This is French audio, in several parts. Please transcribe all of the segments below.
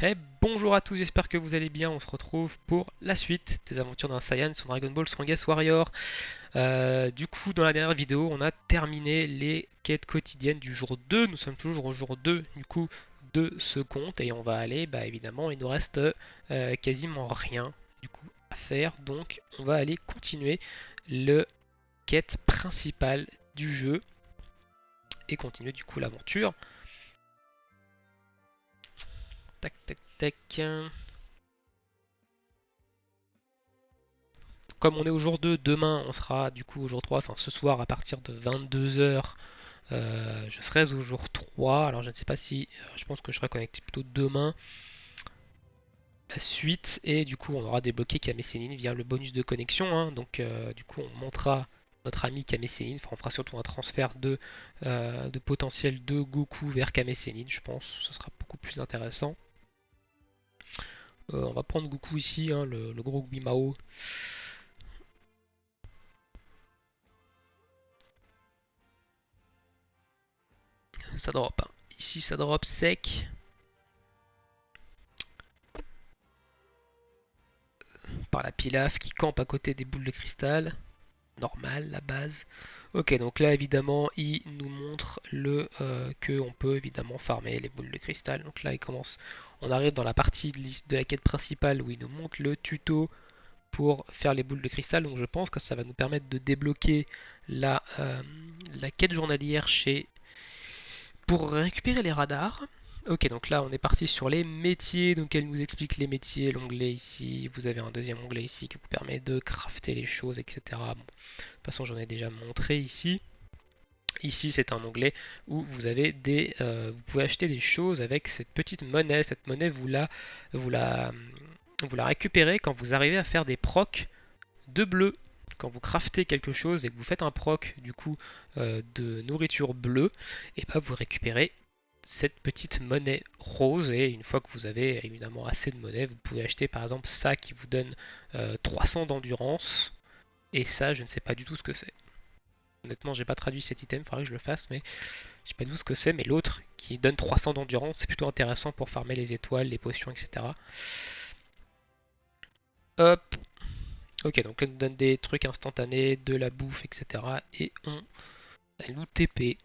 Eh, bonjour à tous, j'espère que vous allez bien. On se retrouve pour la suite des aventures d'un Saiyan sur Dragon Ball Strongest Warrior. Du coup, dans la dernière vidéo, on a terminé les quêtes quotidiennes du jour 2. Nous sommes toujours au jour 2 du coup de ce compte et on va aller, bah évidemment, il nous reste quasiment rien du coup à faire. Donc, on va aller continuer le quête principale du jeu et continuer du coup l'aventure. Tac, tac, tac. Comme on est au jour 2, demain on sera du coup au jour 3, enfin ce soir à partir de 22 h, je serai au jour 3. Alors je ne sais pas si, je pense que je serai connecté plutôt demain la suite et du coup on aura débloqué Kame Sennin via le bonus de connexion, hein. Donc du coup on montrera notre ami Kame Sennin, enfin on fera surtout un transfert de potentiel de Goku vers Kame Sennin, je pense, ce sera beaucoup plus intéressant. On va prendre Goku ici, hein, le gros Guimao. Ça drop, hein. Ici ça drop sec. Par la Pilaf qui campe à côté des boules de cristal. Normal, la base. Ok, donc là évidemment il nous montre le que on peut évidemment farmer les boules de cristal. Donc là il commence, on arrive dans la partie de la quête principale où il nous montre le tuto pour faire les boules de cristal. Donc je pense que ça va nous permettre de débloquer la quête journalière chez pour récupérer les radars. Ok, donc là on est parti sur les métiers, donc elle nous explique les métiers, l'onglet ici, vous avez un deuxième onglet ici qui vous permet de crafter les choses, etc. Bon, de toute façon j'en ai déjà montré ici. Ici c'est un onglet où vous pouvez acheter des choses avec cette petite monnaie. Cette monnaie vous la, vous la récupérez quand vous arrivez à faire des procs de bleu. Quand vous craftez quelque chose et que vous faites un proc du coup de nourriture bleue, et bah vous récupérez cette petite monnaie rose. Et une fois que vous avez évidemment assez de monnaie, vous pouvez acheter par exemple ça qui vous donne 300 d'endurance. Et ça, je ne sais pas du tout ce que c'est. Honnêtement, j'ai pas traduit cet item, il faudrait que je le fasse, mais je sais pas du tout ce que c'est. Mais l'autre qui donne 300 d'endurance, c'est plutôt intéressant pour farmer les étoiles, les potions, etc. Hop, ok, donc elle nous donne des trucs instantanés, de la bouffe, etc. Et elle nous TP.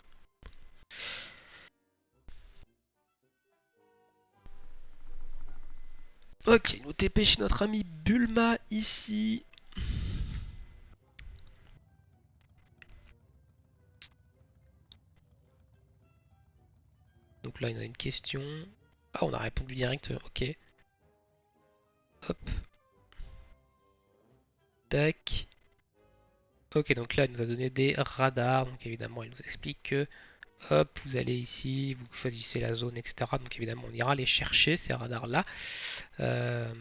Ok, nous TP chez notre ami Bulma ici. Donc là, il y a une question. Ah, on a répondu direct, ok. Hop, tac. Ok, donc là, il nous a donné des radars. Donc évidemment, il nous explique que, hop, vous allez ici, vous choisissez la zone, etc. Donc évidemment, on ira les chercher, ces radars-là. Euh,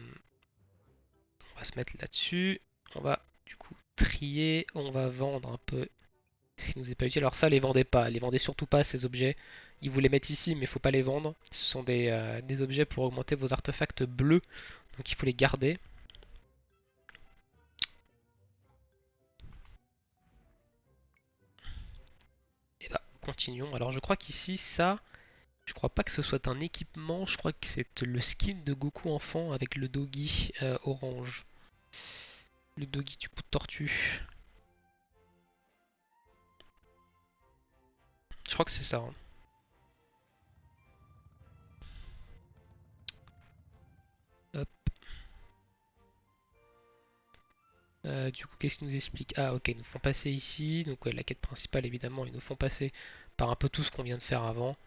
on va se mettre là-dessus. On va du coup trier. On va vendre un peu ce qui nous est pas utile. Alors ça, les vendez pas. Les vendez surtout pas, ces objets. Ils vous les mettent ici, mais il faut pas les vendre. Ce sont des objets pour augmenter vos artefacts bleus. Donc il faut les garder. Et bah, continuons. Alors je crois qu'ici, ça, je crois pas que ce soit un équipement. Je crois que c'est le skin de Goku enfant avec le doggy orange. Le doggy du coup de tortue. Je crois que c'est ça, hein. Hop. Du coup, qu'est-ce qu'ils nous explique? Ah, ok, ils nous font passer ici. Donc, ouais, la quête principale, évidemment, ils nous font passer par un peu tout ce qu'on vient de faire avant.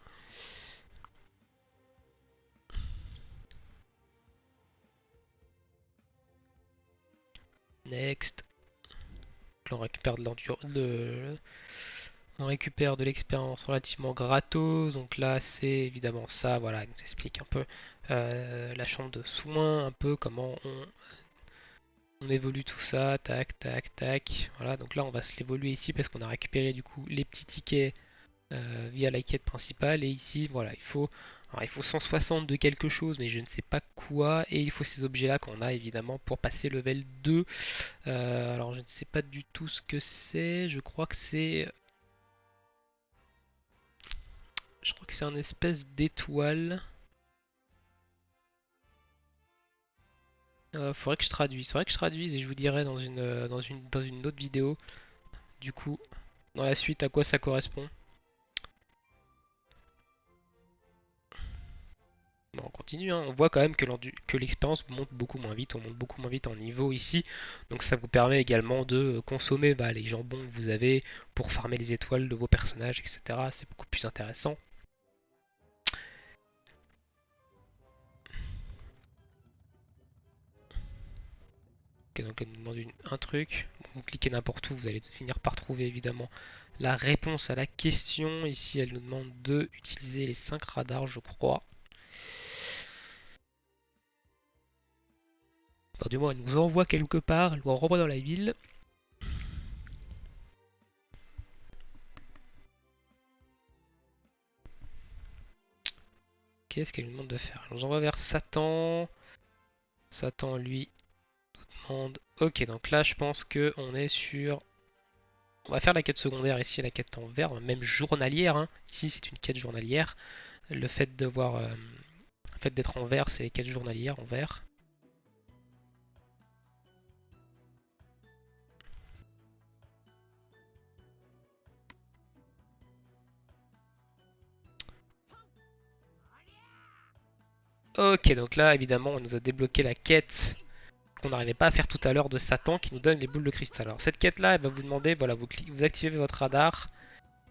Next. Donc là, on récupère de l'expérience relativement gratos. Donc là, c'est évidemment ça. Voilà, il nous explique un peu la chambre de soins, un peu comment on évolue tout ça. Tac, tac, tac. Voilà, donc là, on va se l'évoluer ici parce qu'on a récupéré du coup les petits tickets via la quête principale. Et ici, voilà, il faut 160 de quelque chose, mais je ne sais pas quoi. Et il faut ces objets-là qu'on a évidemment pour passer level 2. Alors, je ne sais pas du tout ce que c'est. Je crois que c'est un espèce d'étoile. Faudrait que je traduise. Faudrait que je traduise et je vous dirai dans une autre vidéo, du coup, dans la suite à quoi ça correspond. Bon, on continue, hein. On voit quand même que l'expérience monte beaucoup moins vite, on monte beaucoup moins vite en niveau ici, donc ça vous permet également de consommer les jambons que vous avez pour farmer les étoiles de vos personnages, etc. C'est beaucoup plus intéressant. Ok, donc elle nous demande un truc. Bon, vous cliquez n'importe où, vous allez finir par trouver évidemment la réponse à la question. Ici, elle nous demande de utiliser les 5 radars, je crois. Enfin, du moins, elle nous envoie quelque part, elle nous renvoie dans la ville. Qu'est-ce qu'elle nous demande de faire? Elle nous envoie vers Satan. Satan, lui, demande... Ok, donc là, je pense que on est sur... On va faire la quête secondaire ici, la quête en vert, même journalière, hein. Ici, c'est une quête journalière. Le fait de voir... le fait d'être en vert, c'est les quêtes journalières en vert. Ok, donc là, évidemment, on nous a débloqué la quête qu'on n'arrivait pas à faire tout à l'heure de Satan qui nous donne les boules de cristal. Alors cette quête-là, elle va vous demander, voilà, vous activez votre radar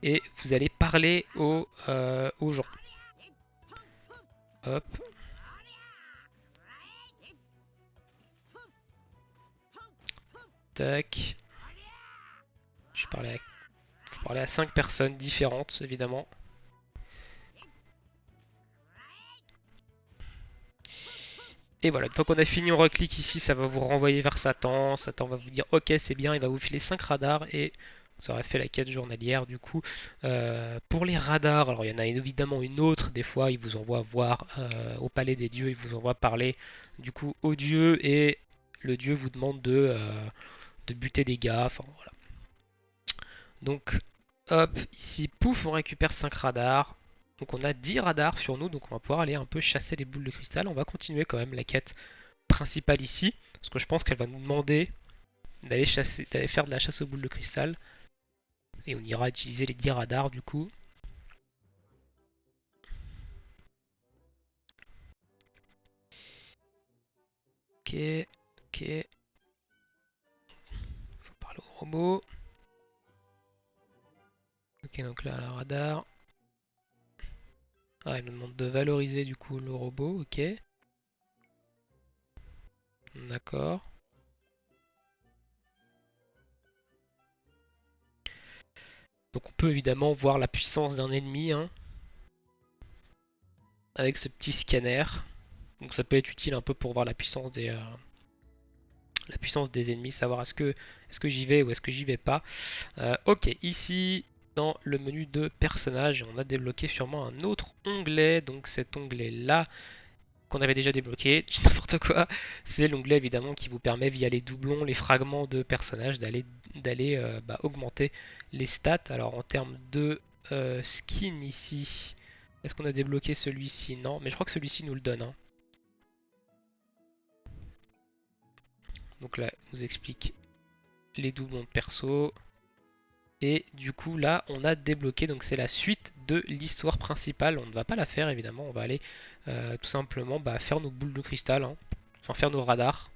et vous allez parler aux gens. Hop. Tac. Faut parler à 5 personnes différentes, évidemment. Et voilà, une fois qu'on a fini, on reclique ici, ça va vous renvoyer vers Satan. Satan va vous dire ok, c'est bien, il va vous filer 5 radars et vous aurez fait la quête journalière. Du coup, pour les radars, alors il y en a évidemment une autre. Des fois, il vous envoie voir au palais des dieux, il vous envoie parler du coup aux dieux et le dieu vous demande de buter des gars. Enfin voilà. Donc, hop, ici, pouf, on récupère 5 radars. Donc on a 10 radars sur nous, donc on va pouvoir aller un peu chasser les boules de cristal. On va continuer quand même la quête principale ici, parce que je pense qu'elle va nous demander d'aller chasser, d'aller faire de la chasse aux boules de cristal. Et on ira utiliser les 10 radars du coup. Ok, ok. Faut parler au robot. Ok, donc là, la radar. Ah, elle nous demande de valoriser du coup le robot, ok. D'accord. Donc on peut évidemment voir la puissance d'un ennemi hein, avec ce petit scanner. Donc ça peut être utile un peu pour voir la puissance des ennemis, savoir est-ce que j'y vais ou est-ce que j'y vais pas. Ok, ici dans le menu de personnage, on a débloqué sûrement un autre onglet. Donc cet onglet là qu'on avait déjà débloqué, n'importe quoi, c'est l'onglet évidemment qui vous permet via les doublons, les fragments de personnages d'aller augmenter les stats. Alors en termes de skin ici, est-ce qu'on a débloqué celui-ci? Non, mais je crois que celui-ci nous le donne. Hein. Donc là, il nous explique les doublons de perso. Et du coup là on a débloqué, donc c'est la suite de l'histoire principale. On ne va pas la faire évidemment, on va aller tout simplement faire nos boules de cristal, hein. Enfin faire nos radars.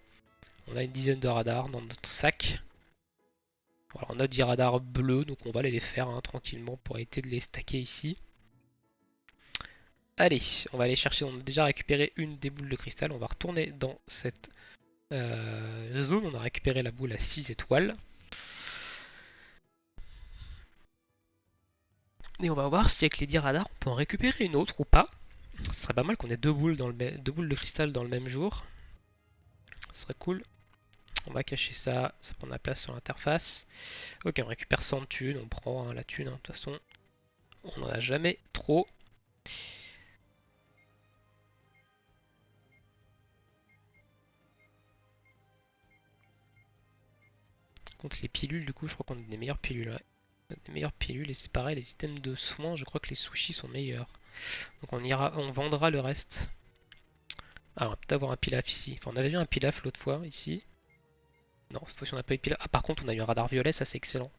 On a une dizaine de radars dans notre sac. Voilà, on a 10 radars bleus, donc on va aller les faire hein, tranquillement pour éviter de les stacker ici. Allez, on va aller chercher, on a déjà récupéré une des boules de cristal, on va retourner dans cette zone, on a récupéré la boule à 6 étoiles. Et on va voir si avec les 10 radars on peut en récupérer une autre ou pas. Ce serait pas mal qu'on ait deux boules de cristal dans le même jour. Ce serait cool. On va cacher ça, ça prend de la place sur l'interface. Ok, on récupère 100 de thunes, on prend hein, la thune, hein, de toute façon. On n'en a jamais trop. Contre les pilules, du coup, je crois qu'on a des meilleures pilules. Ouais. On a des meilleures pilules et c'est pareil, les items de soins, je crois que les sushis sont meilleurs. Donc on vendra le reste Ah, on va peut-être avoir un pilaf ici. Enfin, on avait vu un pilaf l'autre fois ici. Non, cette fois-ci on n'a pas eu de pilaf. Ah, par contre, on a eu un radar violet, ça c'est excellent.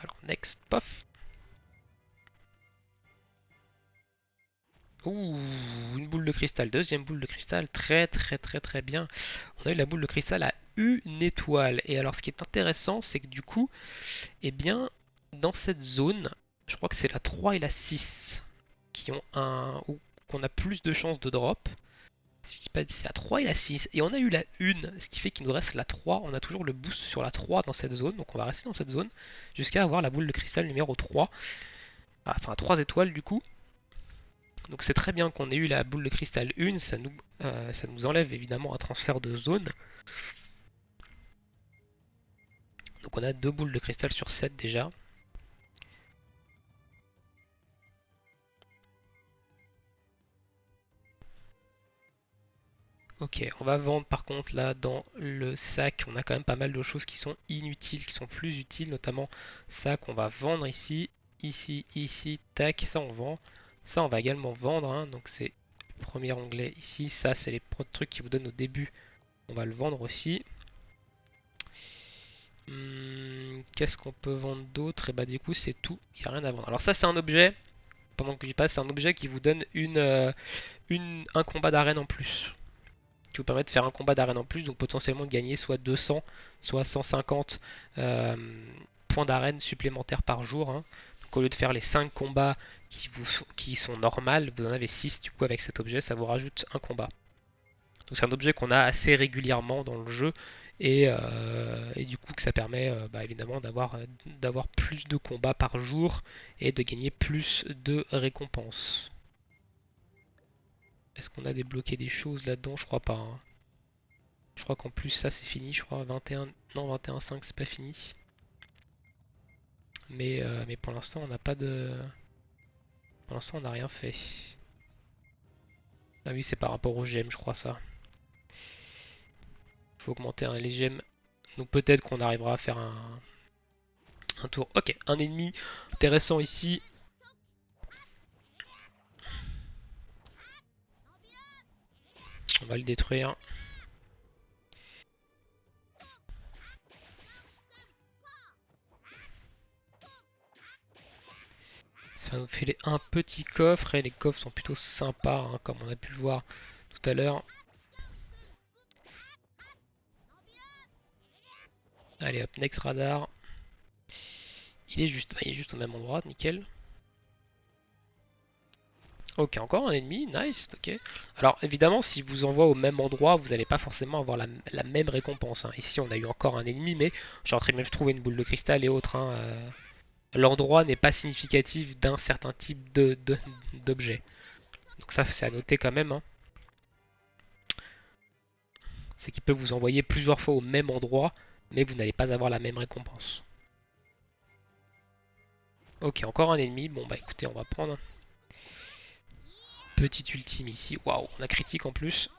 Alors, next, pof. Ouh, une boule de cristal, deuxième boule de cristal, très très très très bien. On a eu la boule de cristal à une étoile. Et alors ce qui est intéressant, c'est que du coup, eh bien, dans cette zone, je crois que c'est la 3 et la 6 qui ont un, ou qu'on a plus de chances de drop. Si je dis pas, c'est la 3 et la 6. Et on a eu la 1, ce qui fait qu'il nous reste la 3. On a toujours le boost sur la 3 dans cette zone. Donc on va rester dans cette zone jusqu'à avoir la boule de cristal numéro 3. Enfin 3 étoiles du coup. Donc c'est très bien qu'on ait eu la boule de cristal 1, ça nous enlève évidemment un transfert de zone. Donc on a 2 boules de cristal sur 7 déjà. Ok, on va vendre par contre là dans le sac, on a quand même pas mal de choses qui sont inutiles, qui sont plus utiles, notamment ça qu'on va vendre ici, ici, tac, ça on vend. Ça on va également vendre, hein, donc c'est le premier onglet ici, ça c'est les trucs qui vous donnent au début, on va le vendre aussi. Qu'est-ce qu'on peut vendre d'autre? Et bah du coup c'est tout, il n'y a rien à vendre. Alors ça c'est un objet, pendant que j'y passe, c'est un objet qui vous donne un combat d'arène en plus. Qui vous permet de faire un combat d'arène en plus, donc potentiellement de gagner soit 200, soit 150 points d'arène supplémentaires par jour. Hein. Donc au lieu de faire les 5 combats qui sont normales, vous en avez 6 du coup avec cet objet, ça vous rajoute un combat. Donc c'est un objet qu'on a assez régulièrement dans le jeu et du coup que ça permet bah, évidemment d'avoir plus de combats par jour et de gagner plus de récompenses. Est-ce qu'on a débloqué des choses là-dedans? Je crois pas. Hein. Je crois qu'en plus ça c'est fini, je crois 21. Non 21.5 c'est pas fini. Mais pour l'instant on n'a pas de. Pour l'instant on n'a rien fait. Ah oui c'est par rapport aux gemmes je crois ça. Faut augmenter les gemmes. Donc peut-être qu'on arrivera à faire un tour. Ok, un ennemi intéressant ici. On va le détruire. Ça va nous filer un petit coffre et les coffres sont plutôt sympas hein, comme on a pu le voir tout à l'heure. Allez hop, next radar. Il est juste au même endroit, nickel. Ok, encore un ennemi, nice, ok. Alors évidemment, si vous envoie au même endroit, vous n'allez pas forcément avoir la même récompense. Hein. Ici, on a eu encore un ennemi, mais j'ai très bien trouver une boule de cristal et autres. Hein. L'endroit n'est pas significatif d'un certain type d'objet. Donc ça, c'est à noter quand même. Hein. C'est qu'il peut vous envoyer plusieurs fois au même endroit, mais vous n'allez pas avoir la même récompense. Ok, encore un ennemi. Bon bah écoutez, on va prendre. Petite ultime ici. Waouh, on a critique en plus.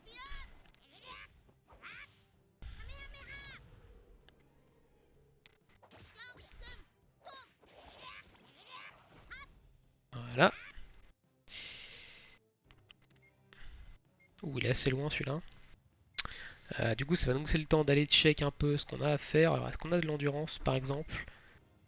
Voilà. Ouh, il est assez loin celui-là. Du coup, ça va nous laisser le temps d'aller check un peu ce qu'on a à faire. Alors, est-ce qu'on a de l'endurance par exemple?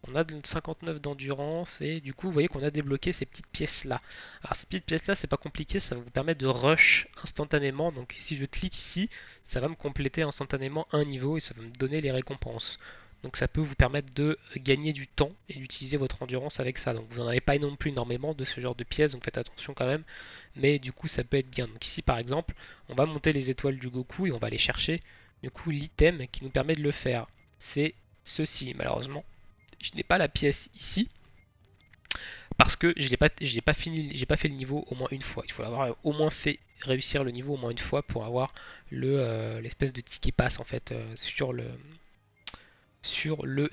On a de 59 d'endurance et du coup, vous voyez qu'on a débloqué ces petites pièces-là. Alors, ces petites pièces-là, c'est pas compliqué, ça va vous permettre de rush instantanément. Donc, si je clique ici, ça va me compléter instantanément un niveau et ça va me donner les récompenses. Donc, ça peut vous permettre de gagner du temps et d'utiliser votre endurance avec ça. Donc, vous n'en avez pas non plus énormément de ce genre de pièces, donc faites attention quand même. Mais du coup, ça peut être bien. Donc, ici, par exemple, on va monter les étoiles du Goku et on va aller chercher du coup l'item qui nous permet de le faire. C'est ceci, malheureusement. Je n'ai pas la pièce ici parce que je n'ai pas fini, j'ai pas fait le niveau au moins une fois. Il faut avoir au moins fait réussir le niveau au moins une fois pour avoir l'espèce de ticket pass en fait sur le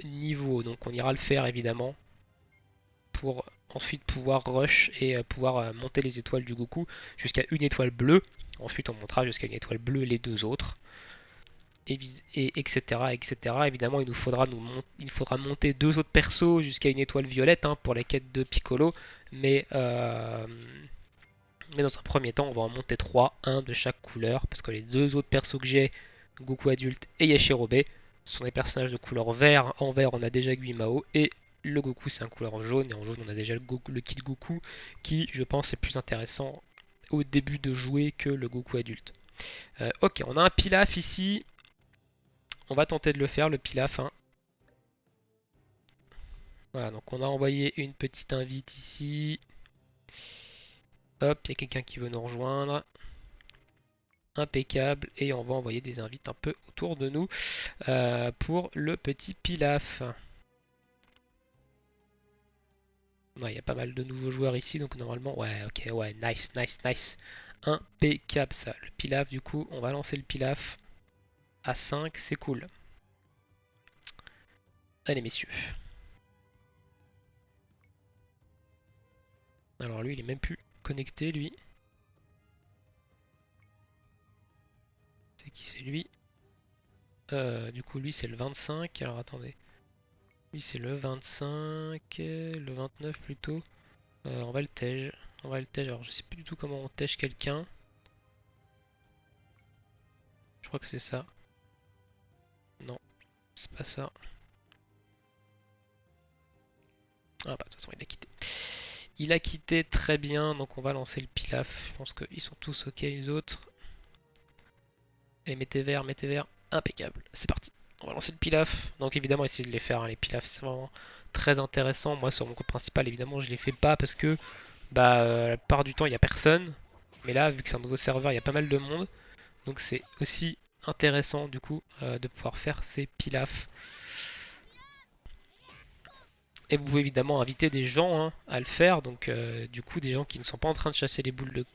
niveau. Donc on ira le faire évidemment pour ensuite pouvoir rush et pouvoir monter les étoiles du Goku jusqu'à une étoile bleue. Ensuite on montera jusqu'à une étoile bleue les deux autres. et etc., etc. Évidemment, il faudra monter deux autres persos jusqu'à une étoile violette hein, pour la quête de Piccolo, mais, euh, mais dans un premier temps, on va en monter trois, un de chaque couleur, parce que les deux autres persos que j'ai, Goku adulte et Yachirobe, sont des personnages de couleur vert. En vert, on a déjà Guimao et le Goku, c'est un couleur jaune, et en jaune, on a déjà le kit Goku, qui, je pense, est plus intéressant au début de jouer que le Goku adulte. Ok, on a un Pilaf ici. On va tenter de le faire, le Pilaf. Hein. Voilà, donc on a envoyé une petite invite ici. Hop, il y a quelqu'un qui veut nous rejoindre. Impeccable. Et on va envoyer des invites un peu autour de nous pour le petit Pilaf. Ouais, il y a pas mal de nouveaux joueurs ici, donc normalement, ouais, ok, ouais, nice, nice, nice. Impeccable ça. Le Pilaf, du coup, on va lancer le Pilaf à 5, c'est cool. Allez, messieurs. Alors lui, il est même plus connecté, lui. C'est qui c'est lui? Du coup, lui, c'est le 25. Alors, attendez. Lui, c'est le 25. Le 29 plutôt. On va le tège. On va le tège. Alors, je sais plus du tout comment on tège quelqu'un. Je crois que c'est ça. Non, c'est pas ça. Ah bah, de toute façon, il a quitté. Il a quitté très bien. Donc, on va lancer le Pilaf. Je pense qu'ils sont tous ok, les autres. Allez, mettez vert, mettez vert. Impeccable. C'est parti. On va lancer le Pilaf. Donc évidemment, essayez de les faire, hein, les Pilaf, c'est vraiment très intéressant. Moi, sur mon compte principal, évidemment, je les fais pas parce que bah, la plupart du temps, il n'y a personne. Mais là, vu que c'est un nouveau serveur, il y a pas mal de monde. Donc c'est aussi intéressant, du coup, de pouvoir faire ces Pilaf. Et vous pouvez évidemment inviter des gens hein, à le faire. Donc du coup, des gens qui ne sont pas en train de chasser les boules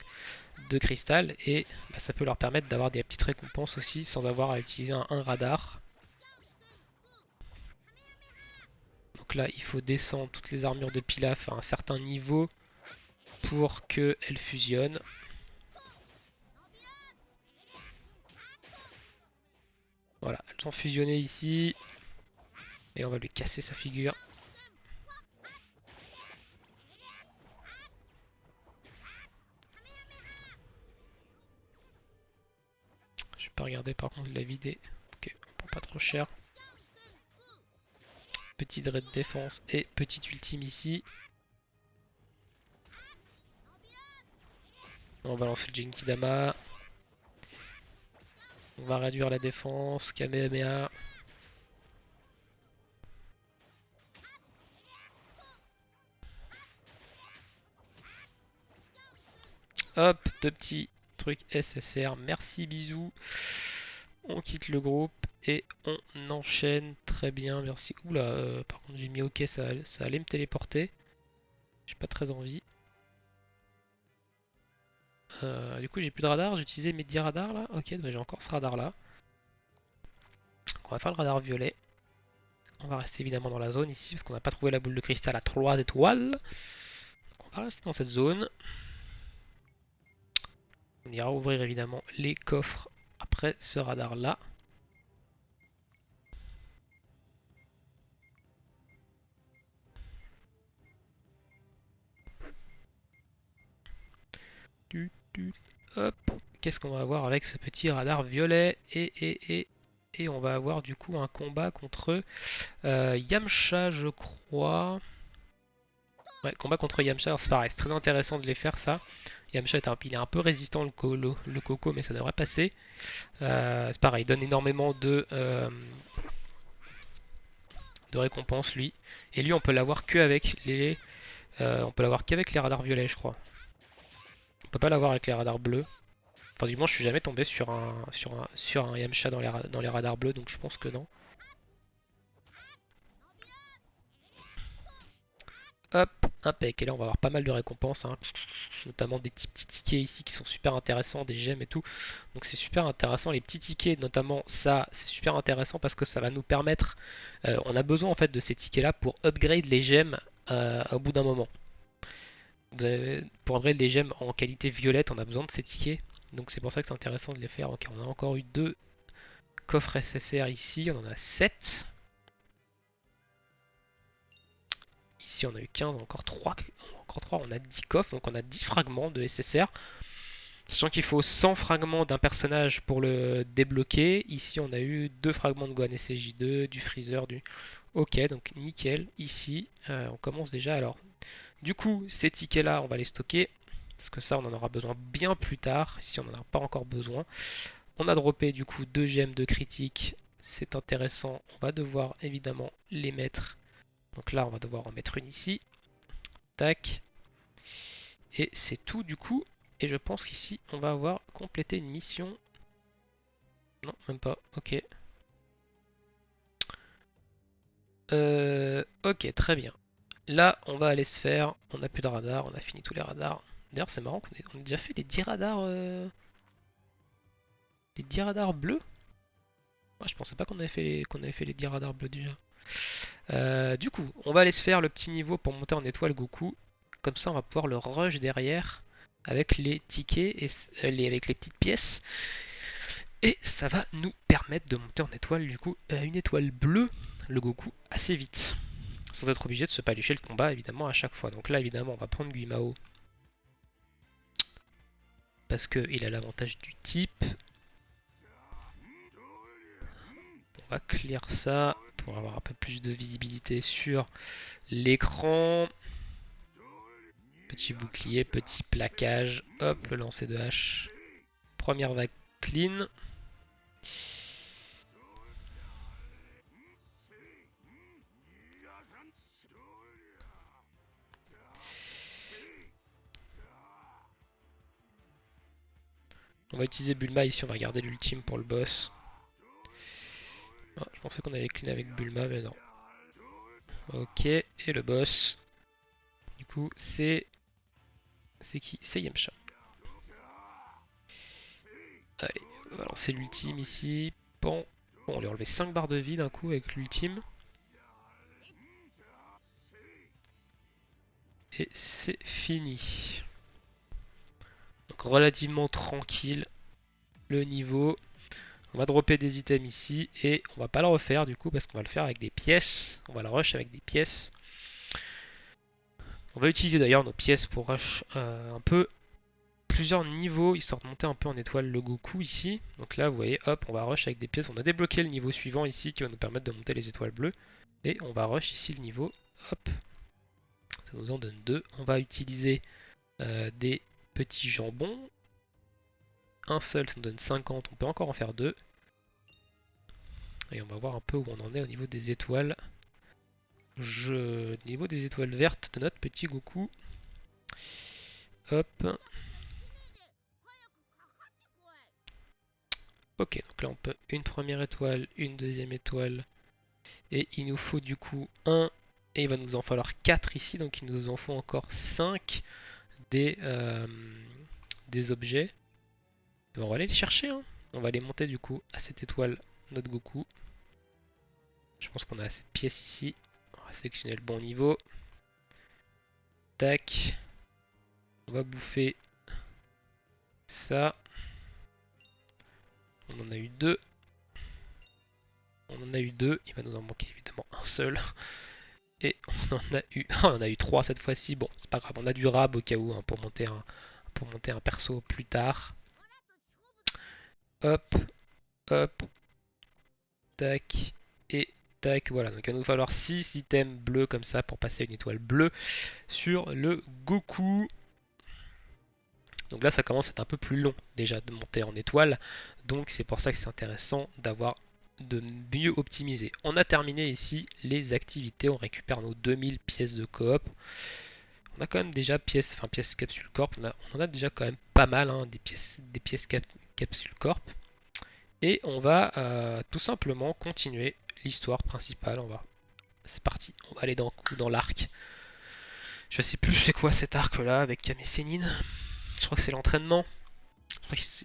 de cristal. Et bah, ça peut leur permettre d'avoir des petites récompenses aussi sans avoir à utiliser un radar. Donc là, il faut descendre toutes les armures de Pilaf à un certain niveau pour qu'elles fusionnent. Voilà, elles sont fusionnées ici. Et on va lui casser sa figure. Je vais pas regarder par contre la vidéo. Ok, on prend pas trop cher. Petit dread de défense et petit ultime ici. On va lancer le Genkidama. On va réduire la défense. Kamehameha. Hop, deux petits trucs SSR. Merci, bisous. On quitte le groupe et on enchaîne. Très bien, merci. Oula, par contre j'ai mis OK, ça allait me téléporter. J'ai pas très envie. Du coup j'ai plus de radar, j'ai utilisé mes 10 radars là. Ok, bah, j'ai encore ce radar là. Donc on va faire le radar violet. On va rester évidemment dans la zone ici parce qu'on n'a pas trouvé la boule de cristal à 3 étoiles. Donc on va rester dans cette zone. On ira ouvrir évidemment les coffres après ce radar là. Hop, qu'est-ce qu'on va avoir avec ce petit radar violet et on va avoir du coup un combat contre Yamcha je crois. Ouais, combat contre Yamcha, c'est pareil, c'est très intéressant de les faire ça. Yamcha il est un peu résistant le coco mais ça devrait passer. C'est pareil, il donne énormément de récompenses lui. Et lui on peut l'avoir que avec on peut l'avoir qu'avec les radars violets je crois. On peut pas l'avoir avec les radars bleus. Enfin du moins je suis jamais tombé sur un Yamcha dans les radars bleus donc je pense que non. Hop, impec. Et là on va avoir pas mal de récompenses, hein. Notamment des petits tickets ici qui sont super intéressants, des gemmes et tout. Donc c'est super intéressant. Les petits tickets, notamment ça, c'est super intéressant parce que ça va nous permettre. On a besoin en fait de ces tickets là pour upgrade les gemmes au bout d'un moment. Pour upgrade les gemmes en qualité violette, on a besoin de ces tickets. Donc c'est pour ça que c'est intéressant de les faire. Ok, on a encore eu deux coffres SSR ici, on en a 7. Ici on a eu 15, encore 3, on a 10 coffres, donc on a 10 fragments de SSR. Sachant qu'il faut 100 fragments d'un personnage pour le débloquer. Ici on a eu 2 fragments de Gohan SSJ2, du Freezer, du... Ok, donc nickel. Ici on commence déjà. Alors, du coup ces tickets là on va les stocker. Parce que ça on en aura besoin bien plus tard. Ici on n'en a pas encore besoin. On a droppé du coup 2 gemmes de critique. C'est intéressant. On va devoir évidemment les mettre. Donc là on va devoir en mettre une ici. Tac. Et c'est tout du coup. Et je pense qu'ici, on va avoir complété une mission. Non, même pas. Ok. Ok, très bien. Là, on va aller se faire... On n'a plus de radar, on a fini tous les radars. D'ailleurs, c'est marrant qu'on ait déjà fait les 10 radars... Les 10 radars bleus. Moi, je pensais pas qu'on avait fait les 10 radars bleus déjà. Du coup, on va aller se faire le petit niveau pour monter en étoile Goku. Comme ça, on va pouvoir le rush derrière avec les tickets et avec les petites pièces. Et ça va nous permettre de monter en étoile, du coup, une étoile bleue, le Goku, assez vite. Sans être obligé de se palucher le combat, évidemment, à chaque fois. Donc là, évidemment, on va prendre Guimao. Parce qu'il a l'avantage du type. On va clear ça pour avoir un peu plus de visibilité sur l'écran. Petit bouclier, petit plaquage. Hop, le lancer de hache. Première vague clean. On va utiliser Bulma ici, on va garder l'ultime pour le boss. Ah, je pensais qu'on allait clean avec Bulma, mais non. Ok, et le boss. Du coup, c'est... C'est qui? C'est Yamcha. Allez, on va lancer l'ultime ici. Bon, on lui a enlevé 5 barres de vie d'un coup avec l'ultime. Et c'est fini. Donc relativement tranquille le niveau. On va dropper des items ici et on va pas le refaire du coup parce qu'on va le faire avec des pièces. On va le rush avec des pièces. On va utiliser d'ailleurs nos pièces pour rush un peu plusieurs niveaux histoire de monter un peu en étoile le Goku ici. Donc là vous voyez, hop, on va rush avec des pièces. On a débloqué le niveau suivant ici qui va nous permettre de monter les étoiles bleues. Et on va rush ici le niveau. Hop. Ça nous en donne 2. On va utiliser des petits jambons. Un seul, ça nous donne 50. On peut encore en faire 2. Et on va voir un peu où on en est au niveau des étoiles. Niveau des étoiles vertes de notre petit Goku. Hop. Ok, donc là on peut une première étoile, une deuxième étoile. Et il nous faut du coup 1. Et il va nous en falloir 4 ici. Donc il nous en faut encore 5 des objets. On va aller les chercher. Hein. On va les monter du coup à cette étoile, notre Goku. Je pense qu'on a assez de pièces ici. On va sélectionner le bon niveau. Tac. On va bouffer ça. On en a eu 2. On en a eu 2. Il va nous en manquer évidemment un seul. Et on en a eu, on en a eu 3 cette fois-ci. Bon, c'est pas grave. On a du rab au cas où hein, pour monter un perso plus tard. Hop, hop, tac et tac. Voilà, donc il va nous falloir 6 items bleus comme ça pour passer une étoile bleue sur le Goku. Donc là, ça commence à être un peu plus long déjà de monter en étoile. Donc c'est pour ça que c'est intéressant d'avoir de mieux optimiser. On a terminé ici les activités. On récupère nos 2000 pièces de coop. On a quand même déjà pièces capsule corp. On en a déjà quand même pas mal hein, des pièces capsule corp. Et on va tout simplement continuer l'histoire principale. C'est parti. On va aller dans l'arc. Je sais plus c'est quoi cet arc là avec Kame Sennin. Je crois que c'est l'entraînement.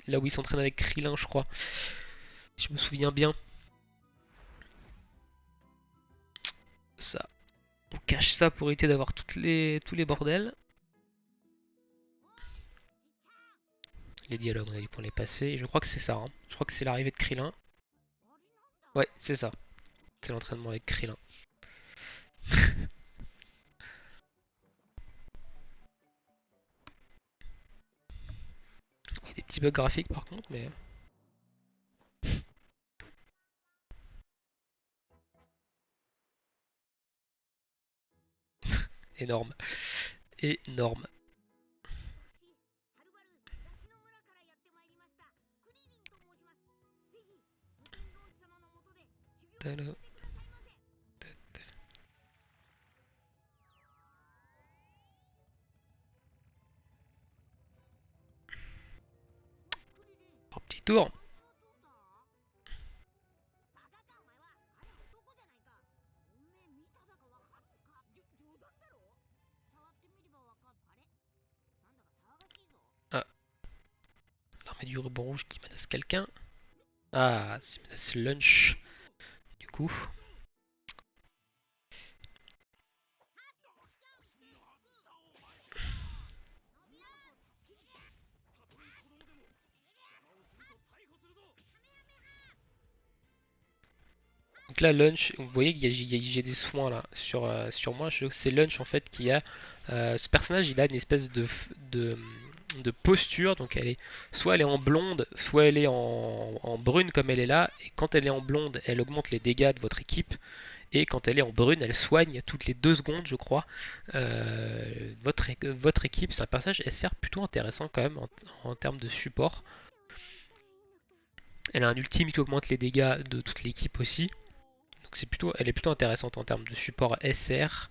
Là où il s'entraîne avec Krillin, je crois. Si je me souviens bien. Ça. On cache ça pour éviter d'avoir tous les bordels. Les dialogues, on a dit qu'on les passait. Et je crois que c'est ça. Hein. Je crois que c'est l'arrivée de Krillin. Ouais, c'est ça. C'est l'entraînement avec Krillin. Il y a des petits bugs graphiques par contre, mais énorme. Énorme. Tada. Un petit tour. Ah, l'armée du ruban rouge qui menace quelqu'un. Ah, c'est menace Lunch. Du coup. Donc là, Lunch, vous voyez qu'il j'ai des soins là sur moi. C'est Lunch en fait qui a. Ce personnage, il a une espèce de, de posture. Donc elle est. Soit elle est en blonde, soit elle est en brune comme elle est là. Et quand elle est en blonde, elle augmente les dégâts de votre équipe. Et quand elle est en brune, elle soigne toutes les 2 secondes, je crois. Votre équipe, c'est un personnage SR plutôt intéressant quand même en termes de support. Elle a un ultime qui augmente les dégâts de toute l'équipe aussi. Donc elle est plutôt intéressante en termes de support SR.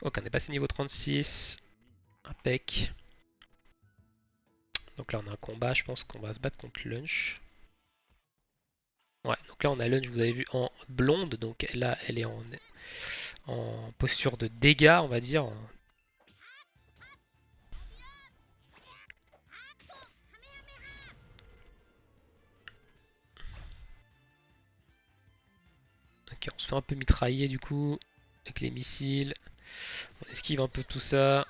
Ok, on est passé niveau 36. Impec. Donc là on a un combat, je pense qu'on va se battre contre Lunch. Ouais, donc là on a Lunch, vous avez vu, en blonde. Donc là elle est en posture de dégâts, on va dire. Ok, on se fait un peu mitrailler du coup avec les missiles. On esquive un peu tout ça.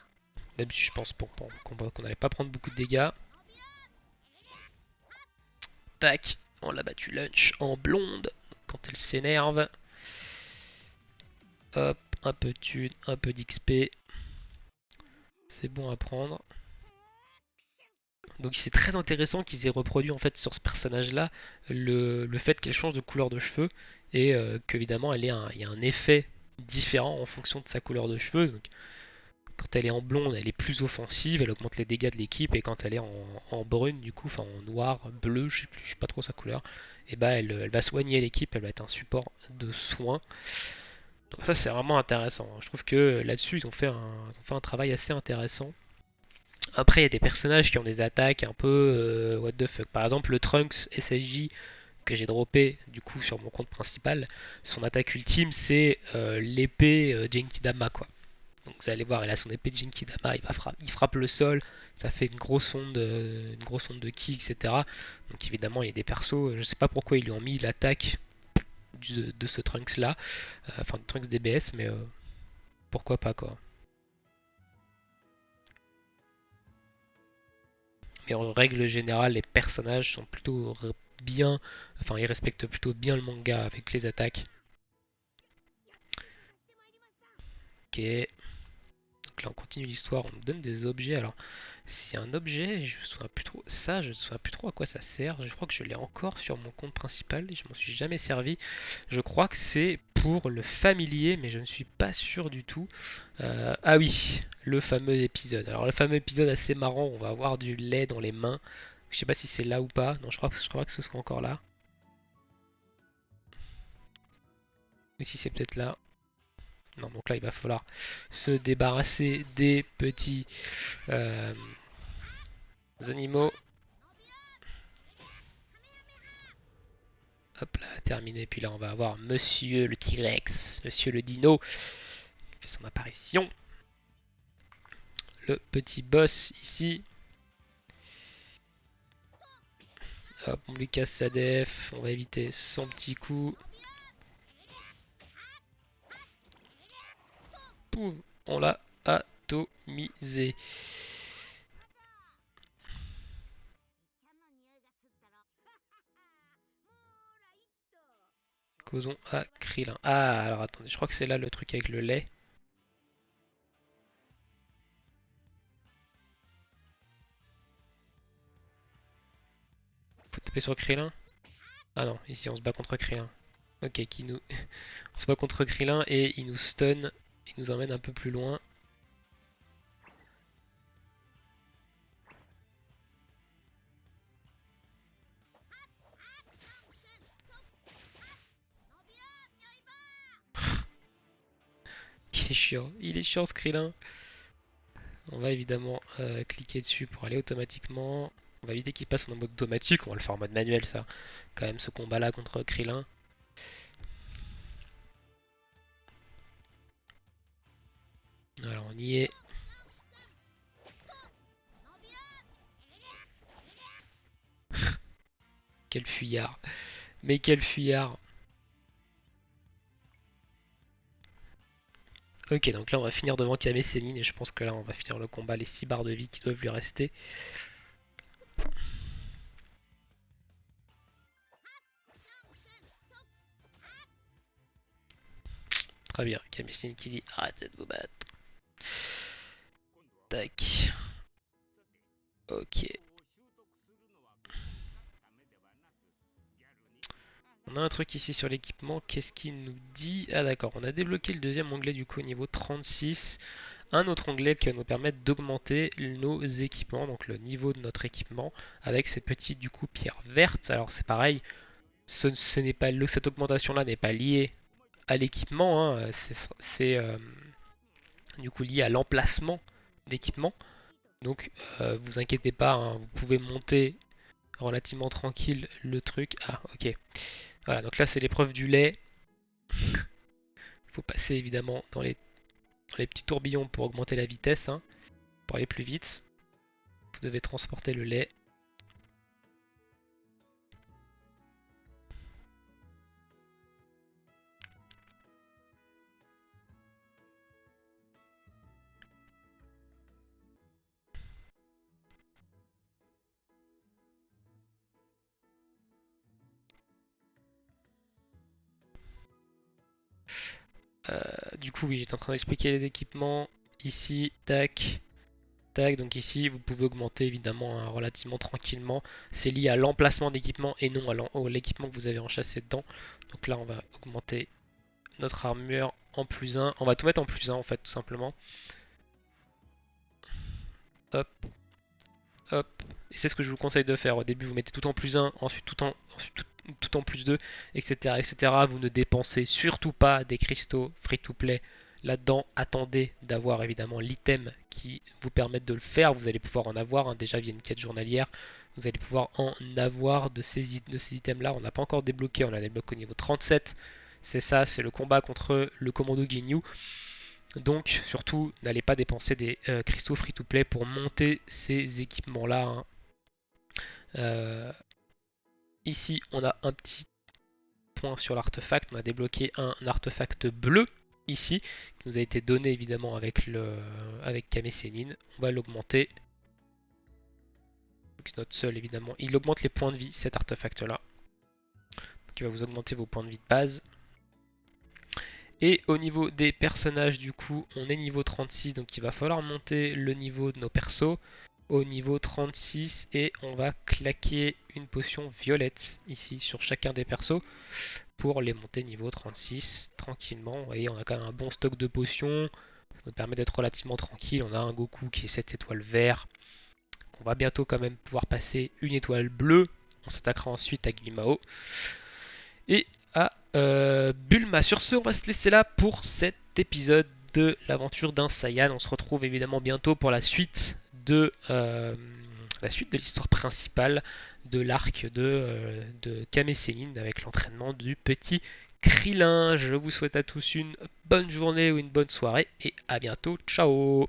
Même si je pense qu'on n'allait pas prendre beaucoup de dégâts. Tac, on l'a battu Lunch en blonde quand elle s'énerve. Hop, un peu de thune, un peu d'XP. C'est bon à prendre. Donc c'est très intéressant qu'ils aient reproduit en fait sur ce personnage-là le fait qu'elle change de couleur de cheveux et qu'évidemment il y a un effet différent en fonction de sa couleur de cheveux. Donc, quand elle est en blonde, elle est plus offensive, elle augmente les dégâts de l'équipe et quand elle est en brune, du coup, enfin en noir, bleu, je sais pas trop sa couleur, et bah elle va soigner l'équipe, elle va être un support de soins. Donc ça c'est vraiment intéressant. Je trouve que là-dessus ils ont fait un travail assez intéressant. Après, il y a des personnages qui ont des attaques un peu what the fuck. Par exemple, le Trunks SSJ que j'ai droppé du coup sur mon compte principal, son attaque ultime c'est l'épée Genkidama quoi. Donc vous allez voir, il a son épée de Genkidama, il frappe le sol, ça fait une grosse onde de ki, etc. Donc évidemment, il y a des persos, je sais pas pourquoi ils lui ont mis l'attaque de ce Trunks là, enfin de Trunks DBS, mais pourquoi pas quoi. Mais en règle générale, les personnages sont plutôt bien, enfin ils respectent plutôt bien le manga avec les attaques. Ok, donc là on continue l'histoire, on nous donne des objets. Alors c'est un objet, je me souviens plus trop, ça je me souviens plus trop à quoi ça sert. Je crois que je l'ai encore sur mon compte principal et je m'en suis jamais servi. Je crois que c'est pour le familier, mais je ne suis pas sûr du tout. Ah oui, le fameux épisode. Alors le fameux épisode assez marrant, on va avoir du lait dans les mains. Je sais pas si c'est là ou pas. Non, je crois pas que ce soit encore là. Mais si c'est peut-être là. Non, donc là il va falloir se débarrasser des petits euh, animaux. Hop là, terminé. Puis là on va avoir Monsieur le T-Rex, Monsieur le Dino, qui fait son apparition. Le petit boss ici. Hop, on lui casse sa def. On va éviter son petit coup. Poum, on l'a atomisé. Causons à Krillin. Ah, alors attendez, je crois que c'est là le truc avec le lait. Faut taper sur Krillin. Ah non, ici on se bat contre Krillin. Ok, qui nous... on se bat contre Krillin et il nous stun. Il nous emmène un peu plus loin. Il est chiant ce Krillin. On va évidemment cliquer dessus pour aller automatiquement. On va éviter qu'il passe en mode automatique, on va le faire en mode manuel ça. Quand même ce combat là contre Krillin. Alors on y est. Quel fuyard. Mais quel fuyard. Ok, donc là on va finir devant Kame Sennin et je pense que là on va finir le combat, les 6 barres de vie qui doivent lui rester. Très bien, Kame Sennin qui dit arrêtez de vous battre. Tac. Ok. On a un truc ici sur l'équipement, qu'est-ce qu'il nous dit? Ah d'accord, on a débloqué le deuxième onglet du coup au niveau 36. Un autre onglet qui va nous permettre d'augmenter nos équipements, donc le niveau de notre équipement, avec cette petite du coup pierre verte. Alors c'est pareil, ce n'est pas cette augmentation là n'est pas liée à l'équipement, hein, c'est du coup lié à l'emplacement d'équipement. Donc vous inquiétez pas, hein, vous pouvez monter relativement tranquille le truc. Ah ok. Voilà, donc là c'est l'épreuve du lait. Il faut passer évidemment dans les petits tourbillons pour augmenter la vitesse, hein, pour aller plus vite. Vous devez transporter le lait. Du coup, oui, j'étais en train d'expliquer les équipements. Ici, tac, tac. Donc ici, vous pouvez augmenter évidemment hein, relativement tranquillement. C'est lié à l'emplacement d'équipement et non à l'équipement que vous avez enchâssé dedans. Donc là, on va augmenter notre armure en plus 1. On va tout mettre en plus 1 en fait, tout simplement. Hop, hop. Et c'est ce que je vous conseille de faire. Au début, vous mettez tout en plus 1, ensuite tout en plus 2, etc., etc. Vous ne dépensez surtout pas des cristaux free to play là-dedans. Attendez d'avoir évidemment l'item qui vous permette de le faire. Vous allez pouvoir en avoir hein, déjà via une quête journalière. Vous allez pouvoir en avoir de ces items là. On n'a pas encore débloqué, on a débloqué au niveau 37. C'est ça, c'est le combat contre le commando Ginyu. Donc surtout n'allez pas dépenser des cristaux free to play pour monter ces équipements là hein. Ici on a un petit point sur l'artefact, on a débloqué un artefact bleu ici, qui nous a été donné évidemment avec Kame Sennin. On va l'augmenter. C'est notre seul évidemment. Il augmente les points de vie cet artefact là. Donc il va vous augmenter vos points de vie de base. Et au niveau des personnages du coup on est niveau 36 donc il va falloir monter le niveau de nos persos au niveau 36 et on va claquer une potion violette ici sur chacun des persos pour les monter niveau 36 tranquillement. Vous voyez on a quand même un bon stock de potions, ça nous permet d'être relativement tranquille. On a un Goku qui est 7 étoiles vert, on va bientôt quand même pouvoir passer une étoile bleue. On s'attaquera ensuite à Guimao et à Bulma. Sur ce, on va se laisser là pour cet épisode de l'aventure d'un Saiyan. On se retrouve évidemment bientôt pour la suite de l'histoire principale de l'arc de Kame Sennin avec l'entraînement du petit Krillin. Je vous souhaite à tous une bonne journée ou une bonne soirée et à bientôt. Ciao!